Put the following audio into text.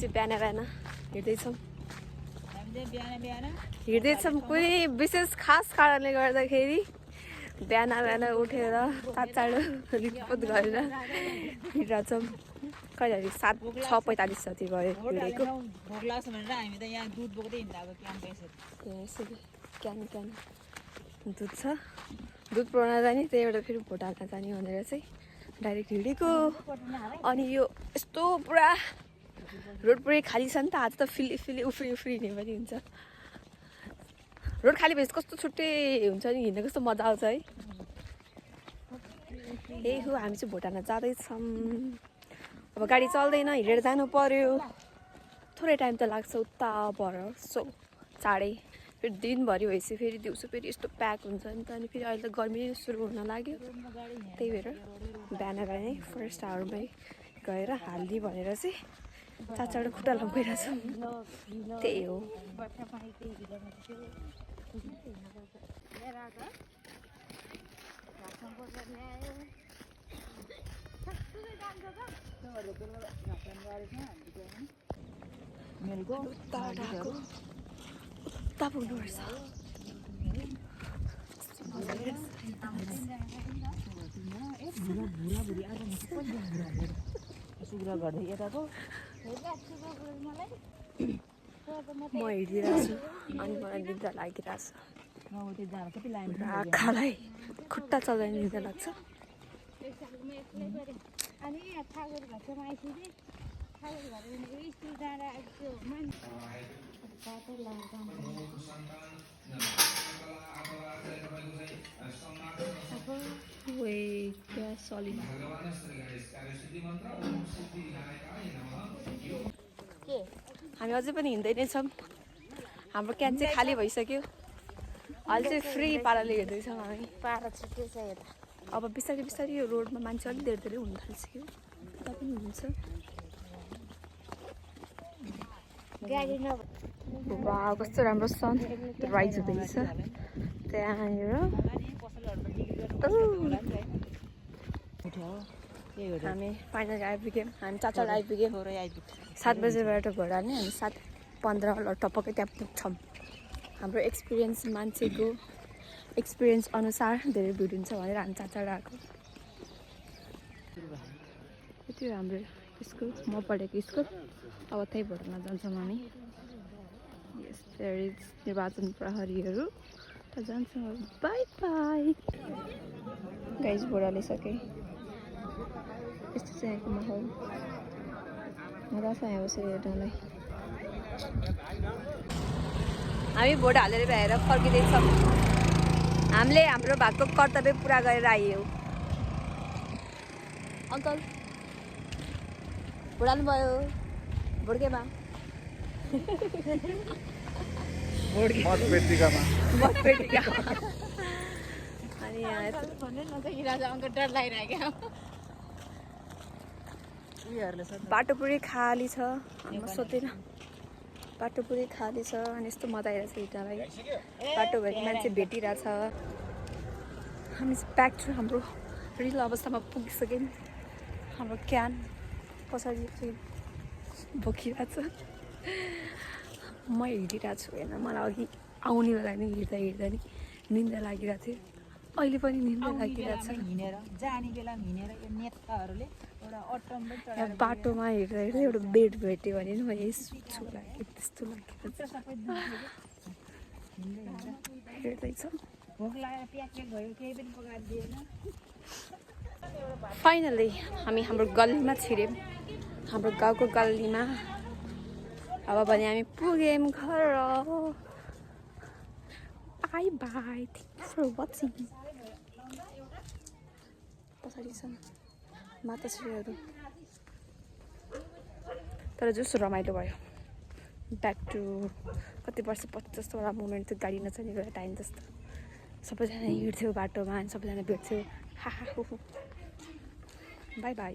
चाहिँ बिहान हिँड्दैछौँ कुनै विशेष खास कारणले गर्दाखेरि बिहान उठेर चाँडो रिपोर्ट गरेर हिँडिरहेछौँ। कहिले 6:45 जति भयो हिँडेको। क्यान दुध छ, दुध पुऱ्याउन जाने, त्यहीबाट फेरि भुटानमा जाने भनेर चाहिँ डाइरेक्ट हिँडेको। अनि यो यस्तो पुरा रोड पुरै खाली छ नि त, आज त फिली उफ्री हिँड्ने पनि हुन्छ। रोड खाली भएपछि कस्तो छुट्टै हुन्छ नि, हिँड्न कस्तो मजा आउँछ है। यही हो, हामी चाहिँ भुटानमा जाँदैछौँ। अब गाडी चल्दैन, हिँडेर जानु पर्यो। थोरै टाइम त लाग्छ उता पर, सो चाँडै फेरि दिनभरि भएपछि फेरि दिउँसो फेरि यस्तो प्याक हुन्छ नि त। अनि फेरि अहिले त गर्मी सुरु हुन लाग्यो, त्यही भएर बिहान नै फर्स्ट आवरमै गएर हाल्दी भनेर चाहिँ चाँडो खुट्टा लम्काइरहेछौँ। त्यही हो। उता पुग्नुपर्छ। म हिँडिरहेको छु अनि मलाई निद्रा लागिरहेछ। आँखालाई खुट्टा चल्दैन निद्रा लाग्छ। हामी अझै पनि हिँड्दै नै छौँ। हाम्रो क्यान चाहिँ खाली भइसक्यो। अहिले चाहिँ फ्री पाराले हिँड्दैछौँ हामी। पारा छुट्टै छ यता। अब बिस्तारै यो रोडमा मान्छे अलिक धेरै हुन थालिसक्यो। उता पनि हुन्छ। वाउ, कस्तो राम्रो सन राइज हुँदैछ त्यहाँनिर। हामी फाइनली आइपुग्यौँ। हामी चाँडो आइपुग्यौँ। 7 बजेबाट घोडा नि हामी 7:15 टपक्कै त्यहाँ पुग्छौँ। हाम्रो मान्छेको एक्सपिरियन्स अनुसार धेरै भिड हुन्छ भनेर हामी चाँडो आएको। त्यो हाम्रो स्कुल, म पढेको स्कुल। अब त्यही भोटमा जान्छौँ हामी। यस, देयर इज निर्वाचन प्रहरीहरू त जान्छौँ। बाई बाई गाइज, भोट हालिसकेँ। यस्तो चाहिँ यहाँको माहौल। मजा छ यहाँ बसेर हेर्नलाई। हामी भोट हालेर भ्याएर फर्किँदैछौँ। हामीले हाम्रो भएको कर्तव्य पुरा गरेर आयौँ। Uncle vote हाल्नुभयो? भोट केमा? मतपेटिकामा। अनि यहाँ बाटो पुरै खाली छ। म सोध्दैन, बाटो पुरै खाली छ। अनि यस्तो मजा आइरहेछ हिँड्नलाई। बाटोभरि मान्छे भेटिरहेछ। हामी ब्याक टु हाम्रो रिल अवस्थामा पुगिसक्यौँ। हाम्रो क्यान पछाडि चाहिँ बोकिरहेछ। म हिँडिरहेको छु होइन, मलाई अघि आउने बेला नि हिँड्दा नि निन्दा लागिरहेको थियो। अहिले पनि निन्दा लागिरहेछ। बाटोमा हिँड्दा एउटा बेड भेट्यो भने नि म यही सुत्छु लाग्यो, त्यस्तो लागिरहेछ। हेर्दैछौँ। फाइनली हामी हाम्रो गल्लीमा छिर्यौँ। हाम्रो गाउँको गल्लीमा। अब भने हामी पुग्यौँ घर। Bye bye, thank you for watching. पछाडि छन् माताश्रीहरू। तर जस्तो रमाइलो भयो। ब्याक टु कति वर्षपछि जस्तो एउटा मोमेन्ट थियो, गाडी नचल्ने बेला टाइम जस्तो। सबैजना हिँड्थ्यो बाटोमा अनि सबैजना भेट्थ्यो। हा हा हो। By by.